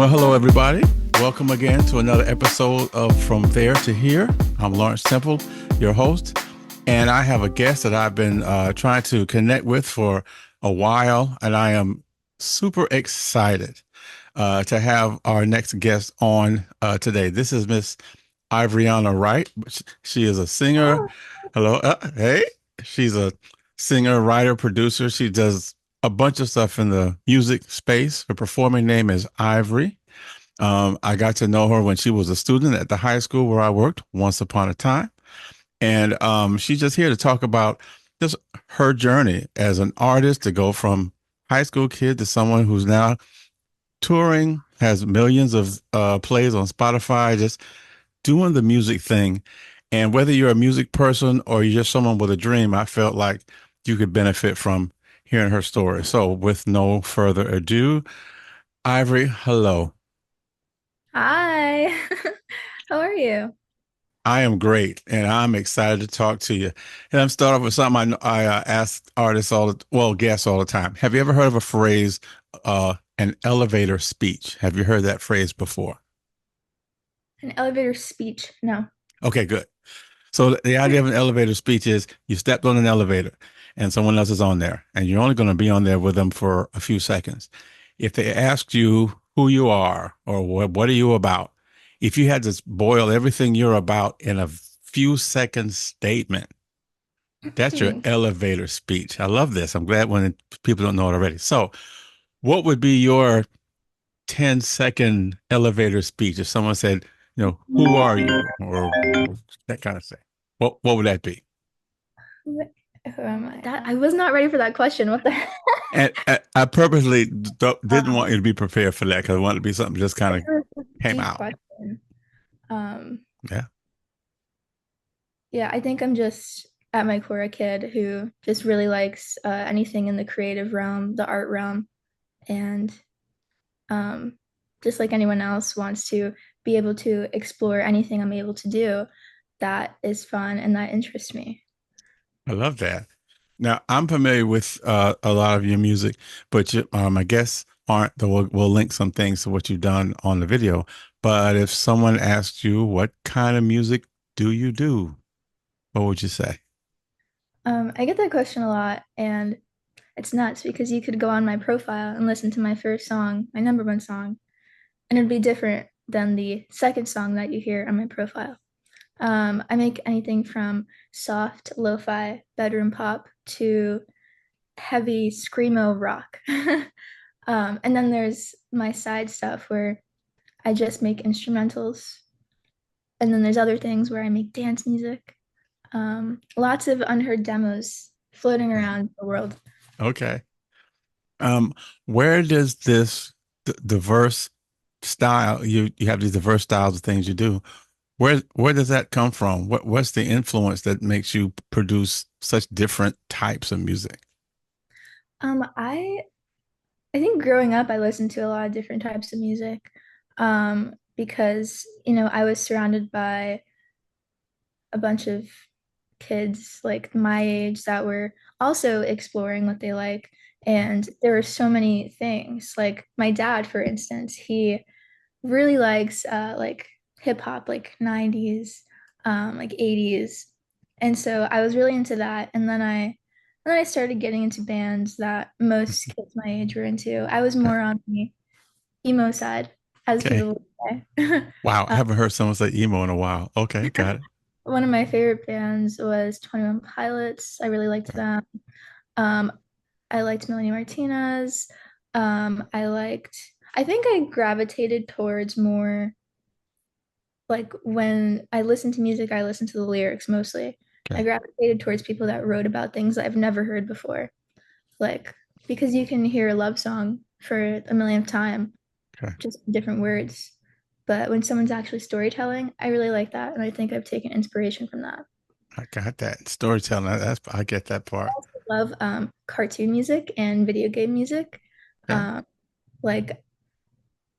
Well, hello, everybody. Welcome again to another episode of From There to Here. I'm Lawrence Temple, your host, and I have a guest that I've been trying to connect with for a while, and I am super excited to have our next guest on today. This is Miss Ivriana Wright. She is a singer. Oh, Hello. Hey. She's a singer, writer, producer. She does a bunch of stuff in the music space. Her performing name is Ivory. I got to know her when she was a student at the high school where I worked once upon a time. And she's just here to talk about just her journey as an artist to go from high school kid to someone who's now touring, has millions of plays on Spotify, just doing the music thing. And whether you're a music person or you're just someone with a dream, I felt like you could benefit from hearing her story. So, with no further ado, Ivory, hello. hi. How are you? I am great, and I'm excited to talk to you. And I'm start off with something I ask artists guests all the time. Have you ever heard of a phrase, an elevator speech? Have you heard that phrase before? An elevator speech. No. Okay, good. So the idea of an elevator speech is you stepped on an elevator and someone else is on there, and you're only going to be on there with them for a few seconds. If they ask you who you are or what are you about, if you had to boil everything you're about in a few seconds statement, that's your Hmm. elevator speech. I love this. I'm glad when people don't know it already. So, what would be your 10-second elevator speech if someone said, who are you? Or that kind of thing. What would that be? Who am I? That I was not ready for that question. What the heck? And I purposely didn't want you Um, to be prepared for that because I wanted to be something just kind this of is a came deep out. question. Um, Yeah. yeah, I think I'm just at my core a kid who just really likes anything in the creative realm, the art realm, and um, just like anyone else wants to be able to explore anything I'm able to do that is fun and that interests me. I love that. Now, I'm familiar with a lot of your music, but I guess aren't. We'll link some things to what you've done on the video. But if someone asked you, what kind of music do you do? What would you say? I get that question a lot, and it's nuts because you could go on my profile and listen to my first song, my number one song, and it'd be different than the second song that you hear on my profile. I make anything from soft lo-fi bedroom pop to heavy screamo rock. And then there's my side stuff where I just make instrumentals. And then there's other things where I make dance music. Lots of unheard demos floating around the world. Okay. Um, where does this diverse style you have these diverse styles of things you do? Where does that come from? What's the influence that makes you produce such different types of music? I think growing up I listened to a lot of different types of music. Because, I was surrounded by a bunch of kids like my age that were also exploring what they like. And there were so many things. Like my dad, for instance, he really likes like hip hop, like 90s, like 80s. And so I was really into that. And then I started getting into bands that most kids my age were into. I was more on the emo side, as Okay. people would say. Wow, I haven't heard someone say emo in a while. Okay, got it. One of my favorite bands was 21 Pilots. I really liked them. Um, I liked Melanie Martinez. I think I gravitated towards more like when I listen to music, I listen to the lyrics mostly. I Okay, gravitated towards people that wrote about things I've never heard before. Like, because you can hear a love song for a millionth time, okay. just different words. But when someone's actually storytelling, I really like that. And I think I've taken inspiration from that. I got that. Storytelling, I get that part. I love cartoon music and video game music. Okay. Um, like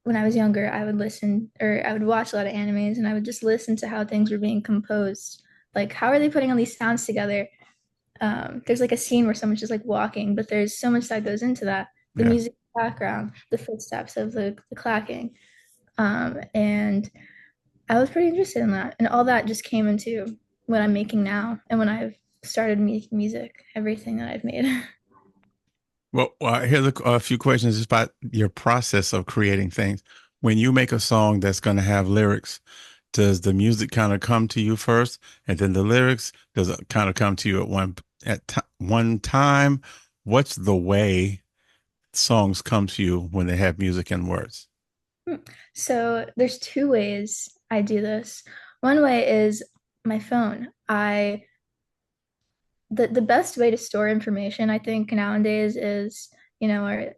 when I was younger, I would listen or I would watch a lot of animes and I would just listen to how things were being composed. Like, how are they putting all these sounds together? There's like a scene where someone's just like walking, but there's so much that goes into that. The Yeah. music background, the footsteps of the clacking. And I was pretty interested in that. And all that just came into what I'm making now. And when I've started making music, everything that I've made. Well, here's a few questions about your process of creating things. When you make a song that's going to have lyrics, does the music kind of come to you first, and then the lyrics? Does it kind of come to you one time? What's the way songs come to you when they have music and words? So there's two ways I do this. One way is my phone. The best way to store information, I think, nowadays is, our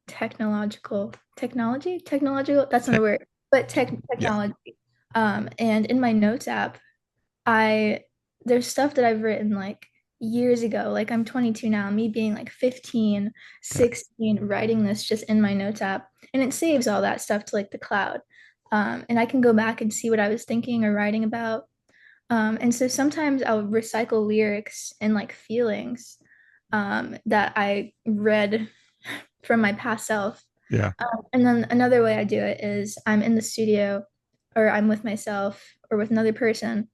technological, that's not a Tech, word, but yeah. technology. And in my notes app, I there's stuff that I've written like years ago. Like I'm 22 now, me being like 15, Okay. 16, writing this just in my notes app. And it saves all that stuff to like the cloud. And I can go back and see what I was thinking or writing about. And so sometimes I'll recycle lyrics and like feelings that I read from my past self. Yeah. And then another way I do it is I'm in the studio or I'm with myself or with another person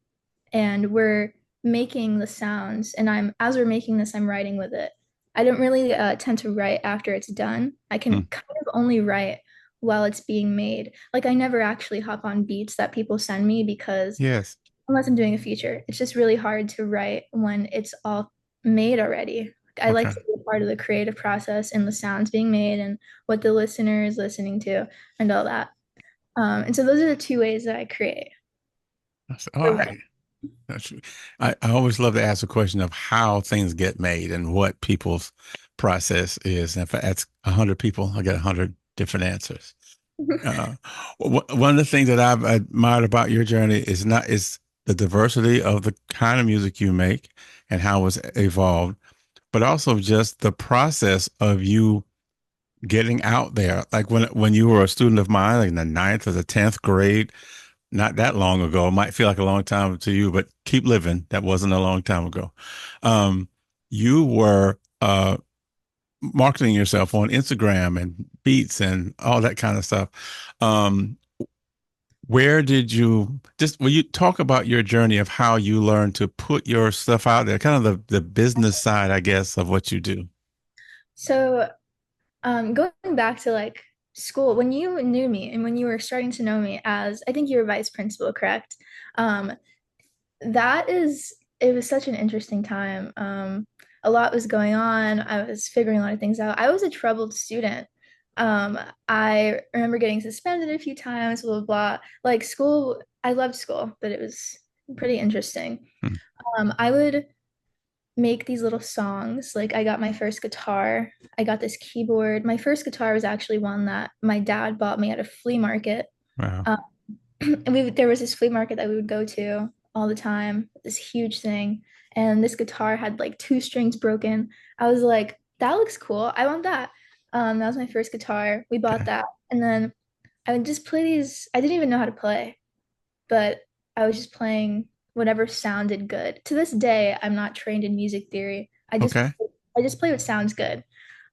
and we're making the sounds and I'm as we're making this I'm writing with it. I don't really tend to write after it's done. I can Hmm. kind of only write while it's being made. Like I never actually hop on beats that people send me because Yes. unless I'm doing a feature, it's just really hard to write when it's all made already. I like Okay. to be a part of the creative process and the sounds being made and what the listener is listening to and all that. And so those are the two ways that I create. All right. That's, I always love to ask the question of how things get made and what people's process is. And if I ask 100 people, I get 100 different answers. Uh, one of the things that I've admired about your journey is the diversity of the kind of music you make and how it's evolved, but also just the process of you getting out there. Like when you were a student of mine, like in the ninth or the 10th grade, not that long ago. It might feel like a long time to you, but keep living. That wasn't a long time ago. Um, you were marketing yourself on Instagram and Beats and all that kind of stuff. Um, where did you just will you talk about your journey of how you learned to put your stuff out there, kind of the business side, I guess, of what you do? So, going back to like school, when you knew me and when you were starting to know me as, I think you were vice principal, correct? Um, it was such an interesting time. A lot was going on. I was figuring a lot of things out. I was a troubled student. I remember getting suspended a few times, blah, blah, blah. Like school, I loved school, but it was pretty interesting. Hmm. I would make these little songs. Like I got my first guitar. I got this keyboard. My first guitar was actually one that my dad bought me at a flea market. Wow. Um, and there was this flea market that we would go to all the time, this huge thing. And this guitar had like two strings broken. I was like, that looks cool. I want that. That was my first guitar. We bought Okay. that. And then I would just play these. I didn't even know how to play, but I was just playing whatever sounded good. To this day, I'm not trained in music theory. Okay. I just play what sounds good,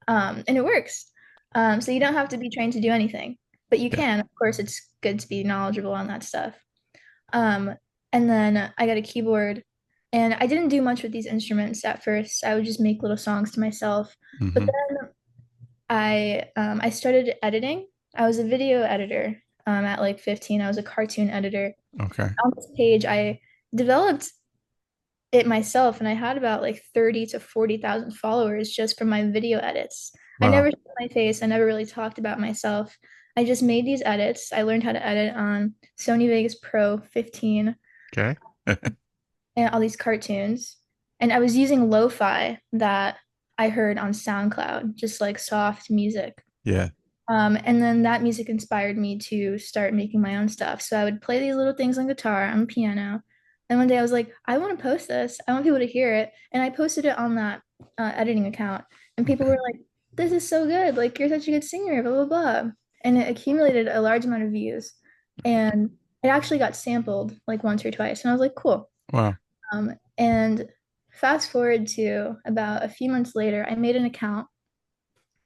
and it works. So you don't have to be trained to do anything, but you Yeah. can. Of course, it's good to be knowledgeable on that stuff. Um, and then I got a keyboard, and I didn't do much with these instruments at first. I would just make little songs to myself. But Hmm. then I started editing. I was a video editor at like 15. I was a cartoon editor. Okay. On this page, I developed it myself, and I had about like 30 to 40,000 followers just from my video edits. I Wow. never showed my face. I never really talked about myself. I just made these edits. I learned how to edit on Sony Vegas Pro 15 Okay. and all these cartoons. And I was using lo-fi that I heard on SoundCloud, just like soft music. Yeah. And then that music inspired me to start making my own stuff. So I would play these little things on guitar, on piano. And one day I was like, I want to post this. I want people to hear it. And I posted it on that editing account. And people Okay. were like, this is so good. Like, you're such a good singer, blah, blah, blah. And it accumulated a large amount of views. And it actually got sampled like once or twice. And I was like, cool. Wow. And fast forward to about a few months later, I made an account.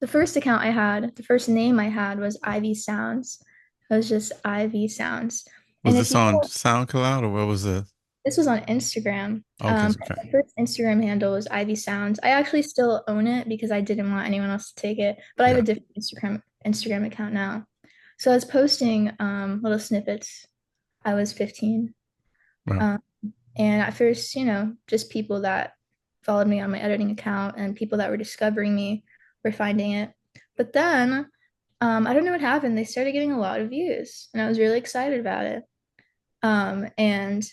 The first account I had, the first name I had was Ivy Sounds. It was just Ivy Sounds. Was And if this you on go, SoundCloud or what was the? this was on Instagram. Okay, okay, My first Instagram handle was Ivy Sounds. I actually still own it because I didn't want anyone else to take it, but I have a yeah, different Instagram account now. So I was posting little snippets. I was 15. well, Um, and at first, just people that followed me on my editing account and people that were discovering me were finding it. But then I don't know what happened. They started getting a lot of views, and I was really excited about it. And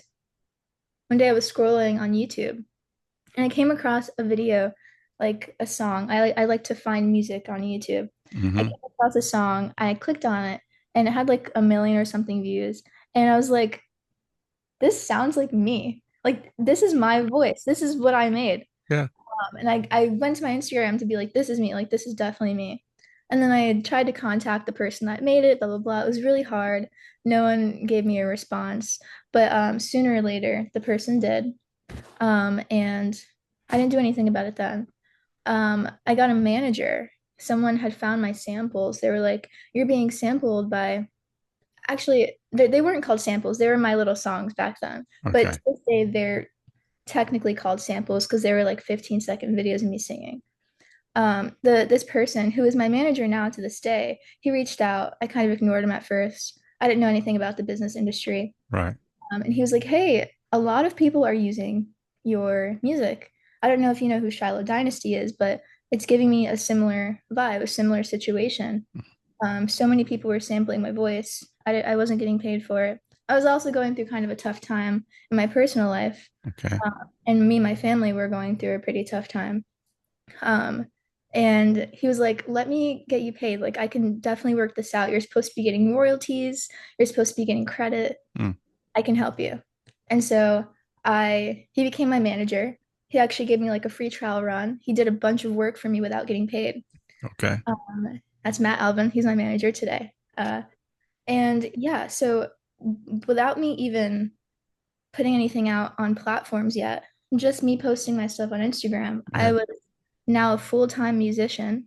one day I was scrolling on YouTube and I came across a video, like a song. I like to find music on YouTube. I mm-hmm, came across a song, I clicked on it, and it had like a million or something views. And I was like, this sounds like me. Like this is my voice. This is what I made. yeah, And I went to my Instagram to be like, this is me. Like this is definitely me. And then I had tried to contact the person that made it, blah blah blah. It was really hard. No one gave me a response. But sooner or later, the person did. And I didn't do anything about it then. I got a manager. Someone had found my samples. They were like, "You're being sampled by." Actually, they weren't called samples. They were my little songs back then. But okay, to this day, they're technically called samples because they were like 15-second videos of me singing. This person who is my manager now to this day, he reached out. I kind of ignored him at first. I didn't know anything about the business industry. right, And he was like, "Hey, a lot of people are using your music. I don't know if you know who Shiloh Dynasty is, but it's giving me a similar vibe, a similar situation. So many people were sampling my voice. I wasn't getting paid for it. I was also going through kind of a tough time in my personal life, okay, and me and my family were going through a pretty tough time. Um, and he was like, "Let me get you paid. Like, I can definitely work this out. You're supposed to be getting royalties. You're supposed to be getting credit. mm, I can help you." And so he became my manager. He actually gave me like a free trial run. He did a bunch of work for me without getting paid. okay, That's Matt Alvin. He's my manager today. And yeah, so without me even putting anything out on platforms yet, just me posting my stuff on Instagram, I yeah, was now a full-time musician.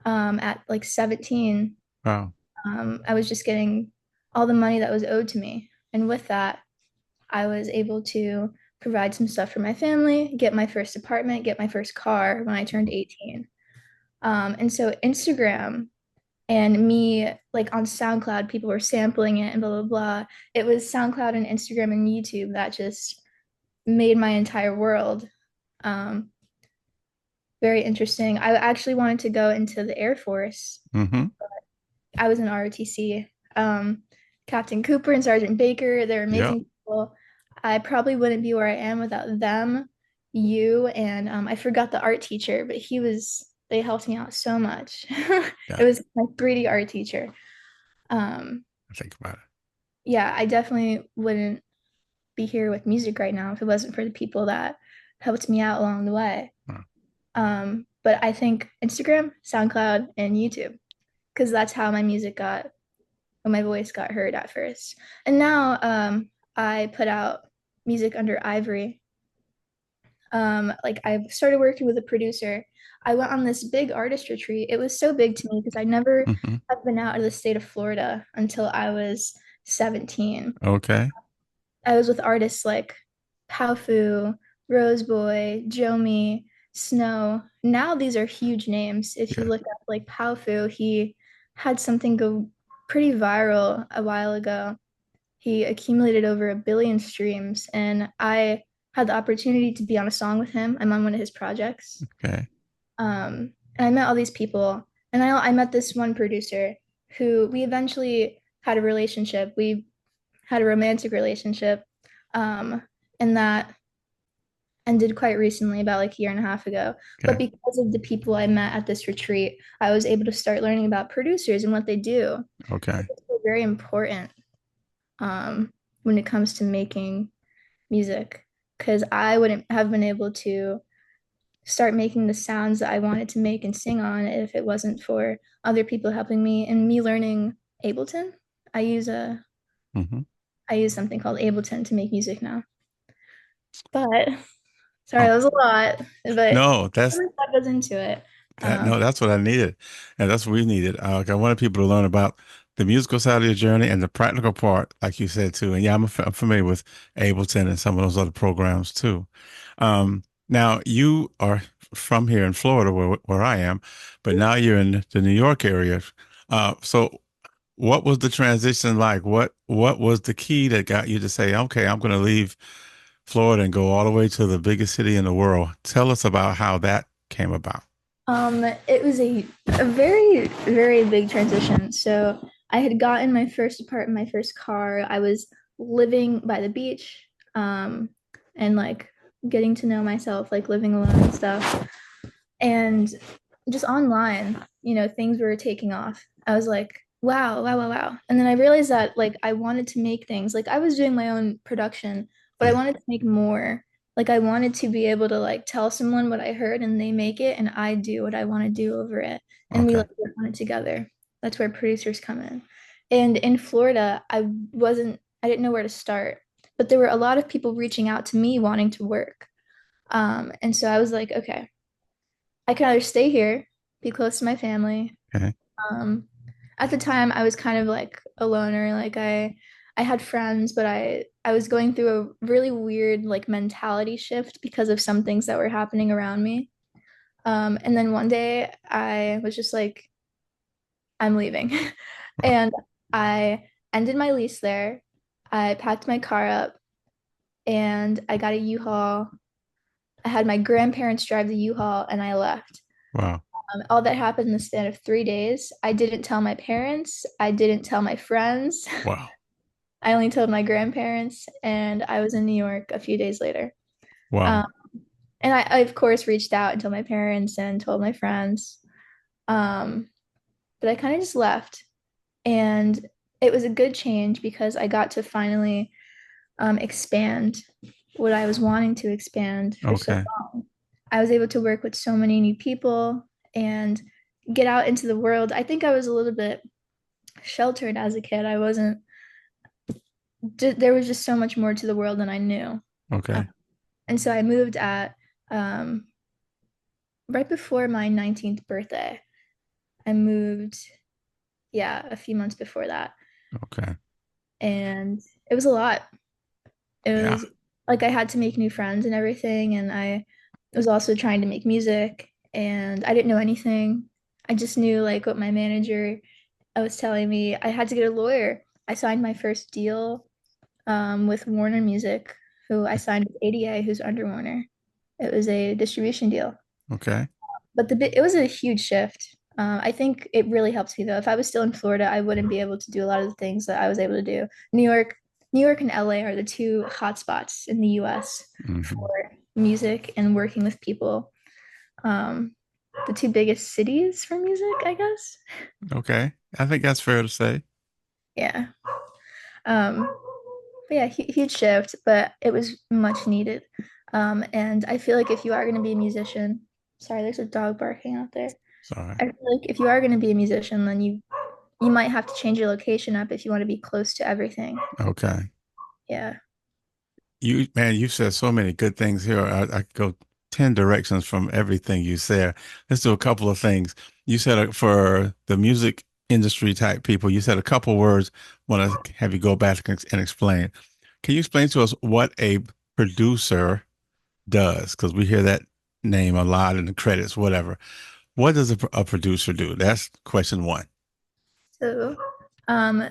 At like 17, wow, I was just getting all the money that was owed to me. And with that, I was able to provide some stuff for my family, get my first apartment, get my first car when I turned 18. And so Instagram and me, like on SoundCloud, people were sampling it and blah, blah, blah. It was SoundCloud and Instagram and YouTube that just made my entire world. Um, Very interesting. I actually wanted to go into the Air Force. mm-hmm, I was in ROTC. Captain Cooper and Sergeant Baker, they're yep, amazing people. I probably wouldn't be where I am without them, you, and I forgot the art teacher, but they helped me out so much. It yeah, was my 3D art teacher. Um, I think about yeah, I definitely wouldn't be here with music right now if it wasn't for the people that helped me out along the way. it. Wow. But I think Instagram, SoundCloud, and YouTube, because that's how my music got when my voice got heard at first. And now I put out music under Ivory. Like I've started working with a producer. I went on this big artist retreat. It was so big to me because I never Mm-hmm. have been out of the state of Florida until I was 17. Okay. I was with artists like Powfu, Roseboy, Jomi, Snow. Now these are huge names. If you Yeah. look up like Powfu, he had something go pretty viral a while ago. He accumulated over 1 billion streams, and I had the opportunity to be on a song with him. I'm on one of his projects. Okay. And I met all these people, and I met this one producer who we eventually had a relationship. We had a romantic relationship, um, and that ended quite recently, about like a year and a half ago. But Okay. because of the people I met at this retreat, I was able to start learning about producers and what they do. Okay. It's very important um, when it comes to making music, because I wouldn't have been able to start making the sounds that I wanted to make and sing on if it wasn't for other people helping me and me learning Ableton. I use a Mm-hmm. I use something called Ableton to make music now. But sorry, Oh, that was a lot, but no, that goes into it. no, that's what I needed. And that's what we needed. I wanted people to learn about the musical side of your journey and the practical part, like you said too. And yeah, I'm familiar with Ableton and some of those other programs too. Now you are from here in Florida, where I am, but now you're in the New York area. So what was the transition like? What was the key that got you to say, okay, I'm going to leave Florida and go all the way to the biggest city in the world? Tell us about how that came about. It was a very, very big transition. So I had gotten my first apartment, my first car. I was living by the beach, and like getting to know myself, like living alone and stuff. And just online, things were taking off. I was like, wow, wow, wow, wow. And then I realized that like I wanted to make things. Like I was doing my own production, but I Yeah. wanted to make more. Like I wanted to be able to like tell someone what I heard and they make it and I do what I want to do over it. And we Okay. like work on it together. That's where producers come in. And in Florida, I didn't know where to start, but there were a lot of people reaching out to me wanting to work. And so I was like, okay, I can either stay here, be close to my family. Okay. Um, at the time, I was kind of like a loner. Like I had friends, but I was going through a really weird like mentality shift because of some things that were happening around me. And then one day I was just like, I'm leaving, Wow. and I ended my lease there. I packed my car up and I got a U-Haul. I had my grandparents drive the U-Haul and I left. Wow. All that happened in the span of 3 days. I didn't tell my parents. I didn't tell my friends. Wow. I only told my grandparents, and I was in New York a few days later. Wow. Um, and I, of course, reached out and told my parents and told my friends. Um, but I kind of just left. And it was a good change because I got to finally expand what I was wanting to expand for so Okay. long. I was able to work with so many new people and get out into the world. I think I was a little bit sheltered as a kid. I wasn't, there was just so much more to the world than I knew. Uh, Okay. and so I moved at um, right before my 19th birthday. I moved, yeah, a few months before that. Okay. And it was a lot. It Yeah. was like I had to make new friends and everything. And I was also trying to make music and I didn't know anything. I just knew like what my manager was telling me. I had to get a lawyer. I signed my first deal with Warner Music, who I signed with ADA, who's under Warner. It was a distribution deal, Okay. but it was a huge shift. I think it really helps me though. If I was still in Florida, I wouldn't be able to do a lot of the things that I was able to do. New York, New York and LA are the two hotspots in the US Hmm. for music and working with people. Um, the two biggest cities for music, I guess. Okay. I think that's fair to say. Yeah. Um, but yeah, huge shift, but it was much needed. And I feel like if you are going to be a musician, sorry, there's a dog barking out there. Sorry. I feel like if you are going to be a musician, then you might have to change your location up if you want to be close to everything. Okay. Yeah. You said so many good things here. I could go 10 directions from everything you said. Let's do a couple of things. You said for the music industry type people, you said a couple words. Want to have you go back and explain. Can you explain to us what a producer does? Because we hear that name a lot in the credits, whatever. What does a producer do? That's question one. So, um,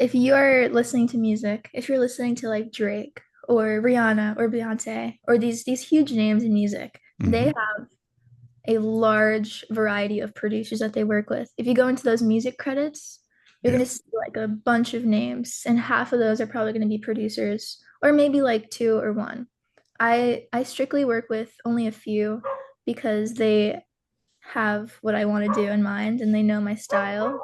if you're listening to music, if you're listening to like Drake or Rihanna or Beyonce or these huge names in music, they Hmm. have a large variety of producers that they work with. If you go into those music credits, you're Yeah. going to see like a bunch of names, and half of those are probably going to be producers, or maybe like two or one. I strictly work with only a few because they have what I want to do in mind and they know my style.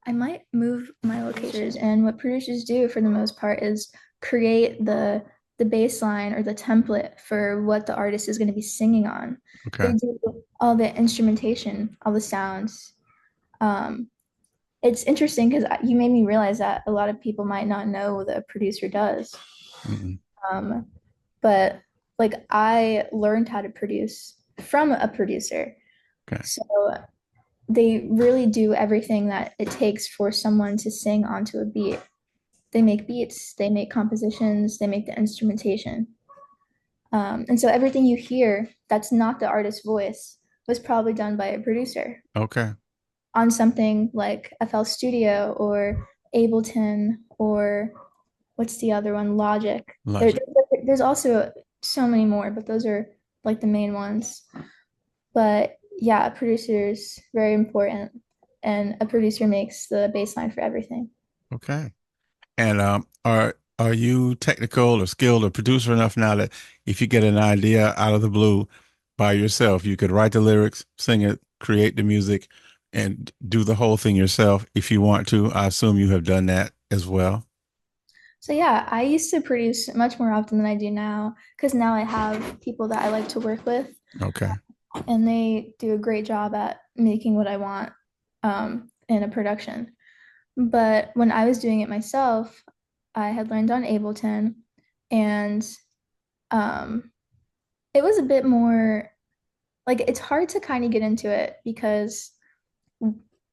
I might move my locations, and what producers do for the most part is create the bass line or the template for what the artist is going to be singing on. They Okay. do all the instrumentation, all the sounds. Um, it's interesting because you made me realize that a lot of people might not know what a producer does. Mm-mm. Um, but like I learned how to produce from a producer. Okay. So they really do everything that it takes for someone to sing onto a beat. They make beats, they make compositions, they make the instrumentation. And so everything you hear that's not the artist's voice was probably done by a producer Okay. on something like FL Studio or Ableton or what's the other one? Logic. There, Logic. there's also so many more, but those are like the main ones. But yeah, a producer is very important, and a producer makes the baseline for everything. Okay. And are you technical or skilled or producer enough now that if you get an idea out of the blue by yourself, you could write the lyrics, sing it, create the music, and do the whole thing yourself if you want to? I assume you have done that as well. So yeah, I used to produce much more often than I do now because now I have people that I like to work with, Okay. and they do a great job at making what I want in a production. But when I was doing it myself, I had learned on Ableton, and um, it was a bit more like it's hard to kind of get into it because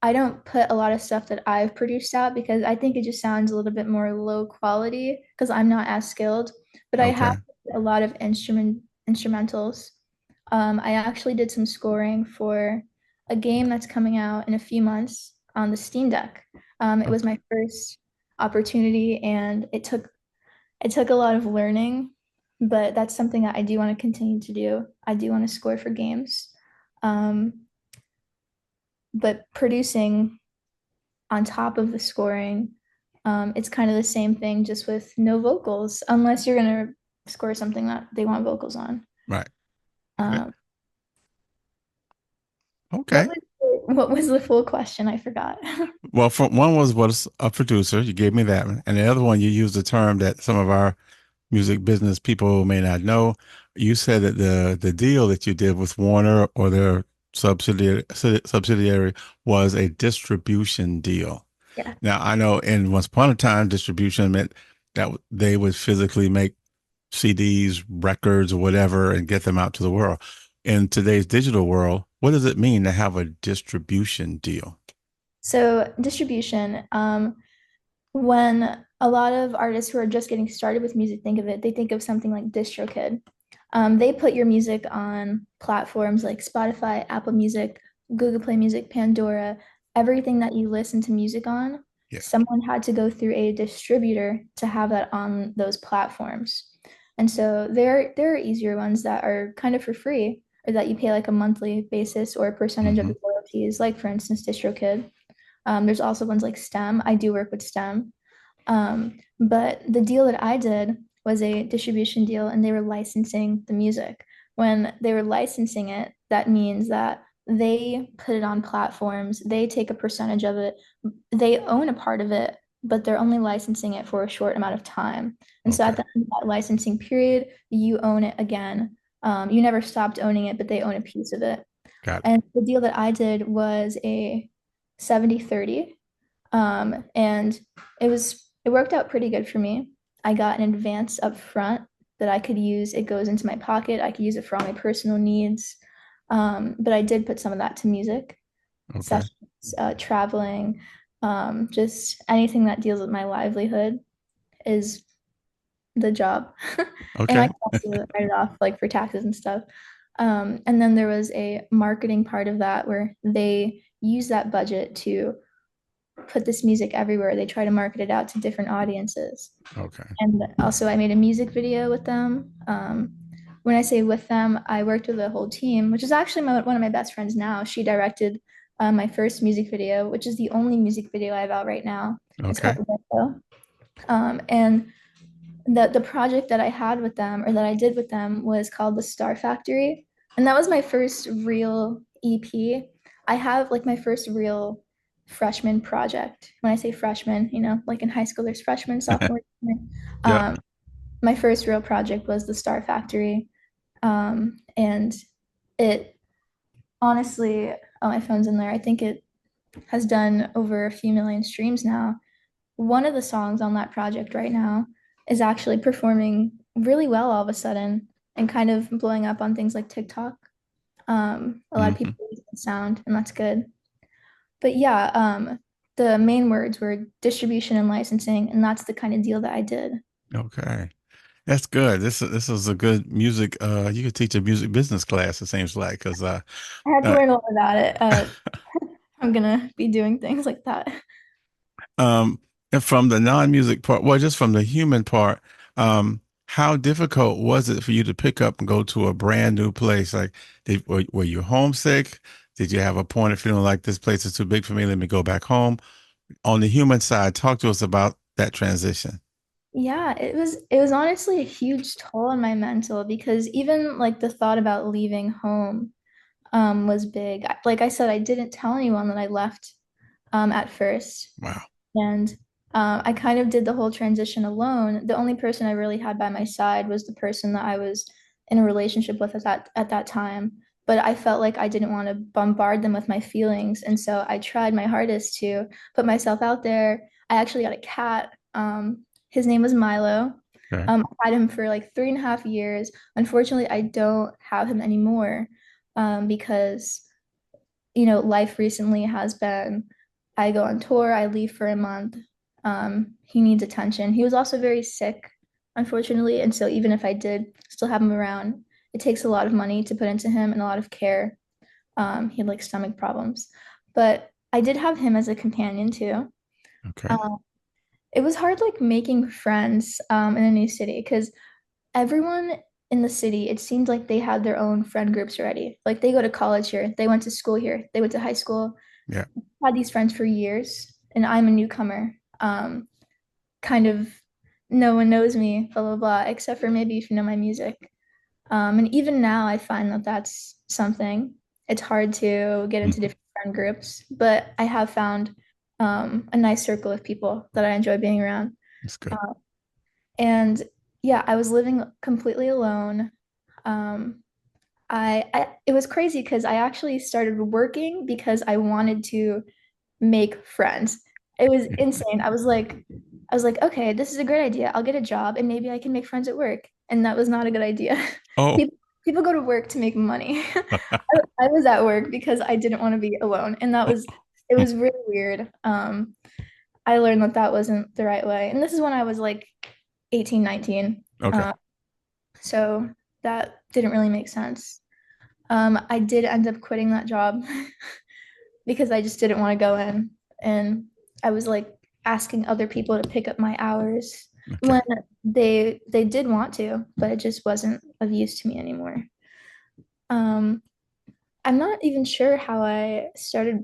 I don't put a lot of stuff that I've produced out because I think it just sounds a little bit more low quality because I'm not as skilled. But I have Okay. a lot of instrumentals. I actually did some scoring for a game that's coming out in a few months on the Steam Deck. It was Okay. my first opportunity, and it took a lot of learning, but that's something that I do want to continue to do. I do want to score for games. Um, but producing on top of the scoring, it's kind of the same thing, just with no vocals, unless you're gonna score something that they want vocals on. Right. Okay. Um, Okay. what was the full question? I forgot. Well, for, one was a producer. You gave me that one, and the other one you used a term that some of our music business people may not know. You said that the deal that you did with Warner or their subsidiary was a distribution deal. Yeah. Now I know in once upon a time distribution meant that they would physically make CDs, records, or whatever, and get them out to the world. In today's digital world, what does it mean to have a distribution deal? So distribution, when a lot of artists who are just getting started with music think of it, they think of something like DistroKid. They put your music on platforms like Spotify, Apple Music, Google Play Music, Pandora, everything that you listen to music on. Yeah. Someone had to go through a distributor to have that on those platforms. And so there are easier ones that are kind of for free or that you pay like a monthly basis or a percentage of Hmm. the royalties, like for instance, DistroKid. There's also ones like STEM. I do work with STEM. But the deal that I did was a distribution deal, and they were licensing the music. When they were licensing it, that means that they put it on platforms, they take a percentage of it, they own a part of it, but they're only licensing it for a short amount of time. And so at Okay. the end of that licensing period, you own it again. You never stopped owning it, but they own a piece of it. Got it. And the deal that I did was a 70-30. And it worked out pretty good for me. I got an advance up front that I could use. It goes into my pocket. I could use it for all my personal needs. But I did put some of that to music, Okay. sessions, traveling, just anything that deals with my livelihood is the job. And I Okay. can also write it off like for taxes and stuff. And then there was a marketing part of that where they use that budget to put this music everywhere. They try to market it out to different audiences. Okay. And also, I made a music video with them. When I say with them, I worked with a whole team, which is actually one of my best friends now. She directed my first music video, which is the only music video I have out right now. It's called Okay. Window. And the project that I had with them or that I did with them was called The Star Factory. And that was my first real EP. I have like my first real freshman project. When I say freshman, like in high school, there's freshman, sophomore. Yep. Um, my first real project was The Star Factory. And it honestly, oh, my phone's in there. I think it has done over a few million streams now. One of the songs on that project right now is actually performing really well all of a sudden and kind of blowing up on things like TikTok. A lot of Hmm. people use the sound, and that's good. But yeah, the main words were distribution and licensing, and that's the kind of deal that I did. Okay. That's good. This is a good music. You could teach a music business class, it seems like, because I had to uh, learn a lot about it. I'm gonna be doing things like that. um, and from the non-music part, well, just from the human part, how difficult was it for you to pick up and go to a brand new place? Like, were you homesick? Did you have a point of feeling like this place is too big for me? Let me go back home. On the human side, talk to us about that transition. Yeah, it was honestly a huge toll on my mental because even like the thought about leaving home was big. Like I said, I didn't tell anyone that I left at first. Wow. And I kind of did the whole transition alone. The only person I really had by my side was the person that I was in a relationship with at that time. But I felt like I didn't want to bombard them with my feelings, and so I tried my hardest to put myself out there. I actually got a cat. His name was Milo. Okay. I had him for like 3.5 years. Unfortunately, I don't have him anymore because life recently has been I go on tour, I leave for a month. He needs attention. He was also very sick, unfortunately. And so even if I did still have him around, it takes a lot of money to put into him and a lot of care. He had like stomach problems. But I did have him as a companion too. Okay. Um, it was hard like making friends in a new city because everyone in the city, it seemed like they had their own friend groups already. Like they go to college here, they went to school here, they went to high school, Yeah. had these friends for years, and I'm a newcomer. Kind of no one knows me, blah blah blah, except for maybe if you know my music. And even now, I find that that's something. It's hard to get into Mhm. different friend groups, but I have found a nice circle of people that I enjoy being around. That's good. Uh, and yeah, I was living completely alone. Um, I it was crazy because I actually started working because I wanted to make friends. It was Yeah. insane. I was like, okay, this is a great idea. I'll get a job and maybe I can make friends at work. And that was not a good idea. Oh, People go to work to make money. I was at work because I didn't want to be alone, and that oh, was it hmm, was really weird. I learned that that wasn't the right way, and this is when I was like 18, 19. okay. So that didn't really make sense. I did end up quitting that job because I just didn't want to go in. And I was like asking other people to pick up my hours Okay. when they did want to, but it just wasn't of use to me anymore. Um, I'm not even sure how I started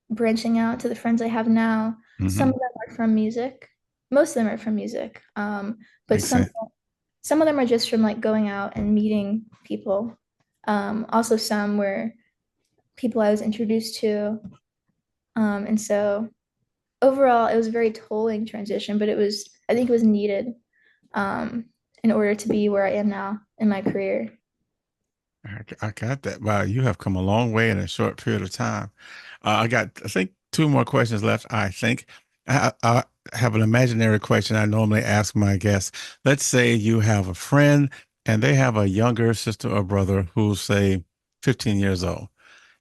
branching out to the friends I have now. Some Hmm. of them are from music. Most of them are from music. But Makes sense. some of them are just from like going out and meeting people. Also some were people I was introduced to. And so overall, it was a very tolling transition, but I think it was needed um, in order to be where I am now in my career. I got that. Wow, you have come a long way in a short period of time. I think, two more questions left. I think I have an imaginary question I normally ask my guests. Let's say you have a friend and they have a younger sister or brother who's, say, 15 years old,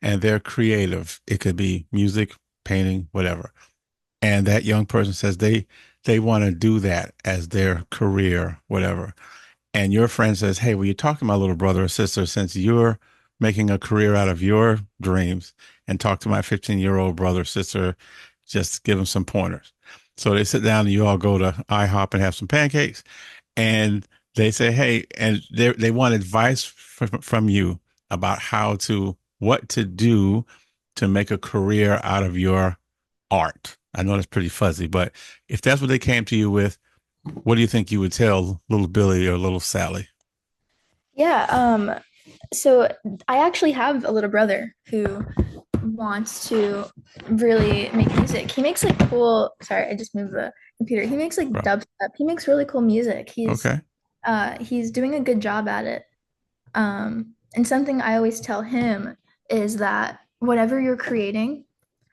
and they're creative. It could be music, painting, whatever. And that young person says they want to do that as their career, whatever. And your friend says, "Hey, well, you're talking to my little brother or sister since you're making a career out of your dreams, and talk to my 15-year-old brother or sister, just give them some pointers." So they sit down and you all go to IHOP and have some pancakes, and they say, "Hey," and they want advice from you about what to do to make a career out of your art. I know that's pretty fuzzy, but if that's what they came to you with, what do you think you would tell little Billy or little Sally? Yeah, so I actually have a little brother who wants to really make music. He makes like cool, sorry, I just moved the computer. He makes like Bro. dubstep. He makes really cool music. Okay. He's doing a good job at it. And something I always tell him is that whatever you're creating,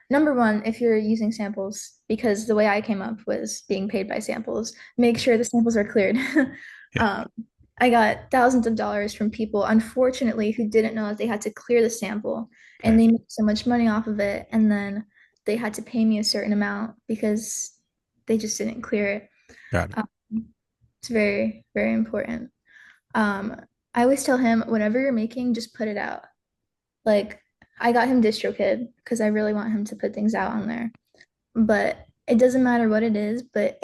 number one, if you're using samples, because the way I came up was being paid by samples, make sure the samples are cleared. Yeah. um, I got thousands of dollars from people, unfortunately, who didn't know that they had to clear the sample, and Okay. they made so much money off of it. And then they had to pay me a certain amount because they just didn't clear it. Got it. Um, it's very, very important. Um, I always tell him, whatever you're making, just put it out. Like, I got him DistroKid because I really want him to put things out on there. But it doesn't matter what it is, but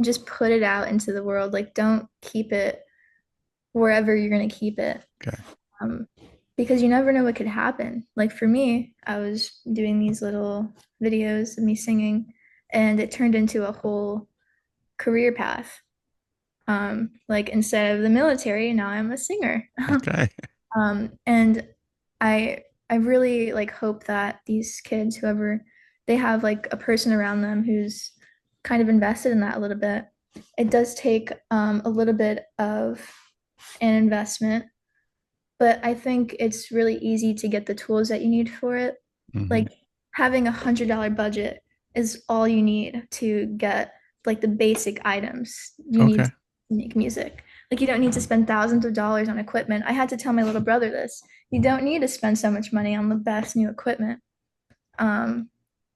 just put it out into the world. Like, don't keep it wherever you're going to keep it. Okay. Um, because you never know what could happen. Like for me, I was doing these little videos of me singing, and it turned into a whole career path. Like instead of the military, now I'm a singer. Okay. And I really like hope that these kids, whoever, they have like a person around them who's kind of invested in that a little bit. It does take a little bit of an investment, but I think it's really easy to get the tools that you need for it. Hmm. Like having $100 budget is all you need to get like the basic items you need Okay. to make music. Like you don't need to spend thousands of dollars on equipment. I had to tell my little brother this. You don't need to spend so much money on the best new equipment. Um,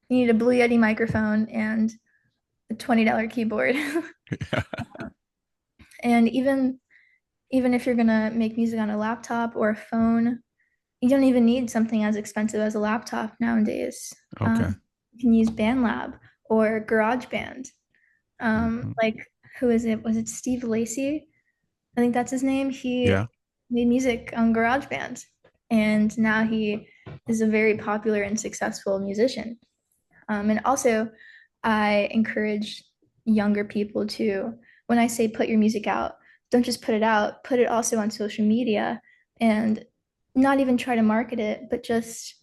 you need a Blue Yeti microphone and a $20 keyboard. And even if you're gonna make music on a laptop or a phone, you don't even need something as expensive as a laptop nowadays. Okay. You can use BandLab or GarageBand. Hmm. Like who is it? Was it Steve Lacy? I think that's his name. He Yeah. made music on GarageBand, and now he is a very popular and successful musician. And also, I encourage younger people to, when I say put your music out, don't just put it out, put it also on social media and not even try to market it, but just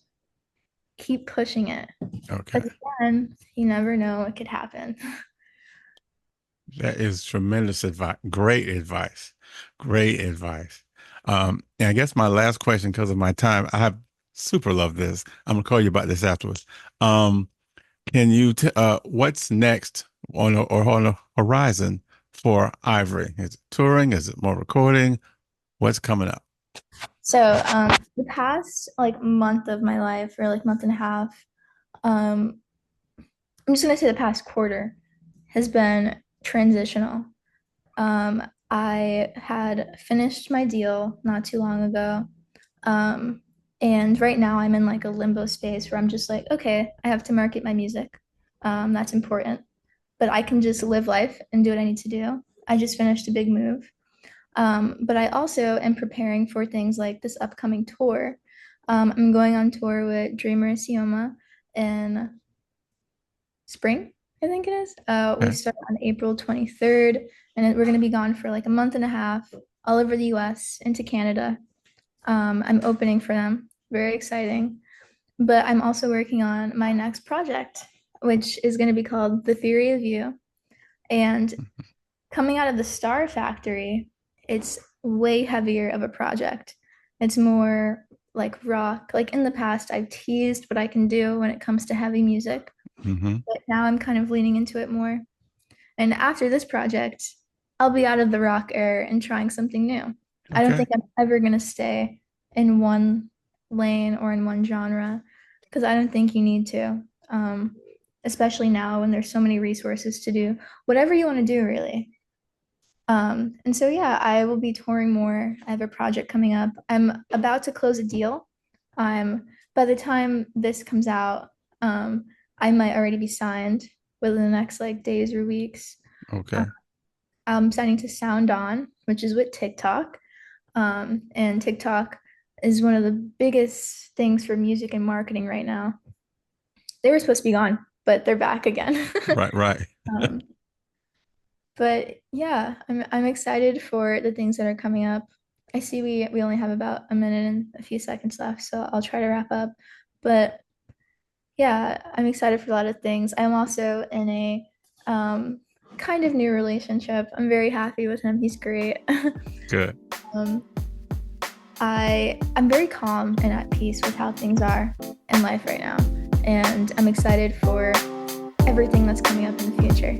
keep pushing it. Okay. Because again, you never know what could happen. That is tremendous advice. Great advice. Great advice. And I guess my last question, because of my time, I have super love this. I'm gonna call you about this afterwards. Um, can you what's next on the horizon for Ivory? Is it touring? Is it more recording? What's coming up? So, the past like month of my life, or like month and a half, um, I'm just gonna say the past quarter has been transitional. I had finished my deal not too long ago. Um, and right now I'm in like a limbo space where I'm just like, okay, I have to market my music. That's important. But I can just live life and do what I need to do. I just finished a big move. But I also am preparing for things like this upcoming tour. I'm going on tour with Dreamer Sioma in spring, I think it is. We Okay. start on April 23rd, and we're going to be gone for like a month and a half all over the US into Canada. I'm opening for them. Very exciting. But I'm also working on my next project, which is going to be called The Theory of You. And coming out of the Star Factory, it's way heavier of a project. It's more like rock. Like in the past, I've teased what I can do when it comes to heavy music, Hmm. but now I'm kind of leaning into it more. And after this project, I'll be out of the rock era and trying something new. I don't Okay. think I'm ever going to stay in one lane or in one genre because I don't think you need to, especially now when there's so many resources to do whatever you want to do, really. And so, yeah, I will be touring more. I have a project coming up. I'm about to close a deal. By the time this comes out, I might already be signed within the next like days or weeks. Uh, Okay. I'm signing to Sound On, which is with TikTok. And TikTok is one of the biggest things for music and marketing right now. They were supposed to be gone, but they're back again. Right. Right. um, but yeah, I'm excited for the things that are coming up. I see we only have about a minute and a few seconds left, so I'll try to wrap up. But yeah, I'm excited for a lot of things. I'm also in a um, kind of new relationship. I'm very happy with him. He's great. Good. um, I'm very calm and at peace with how things are in life right now, and I'm excited for everything that's coming up in the future.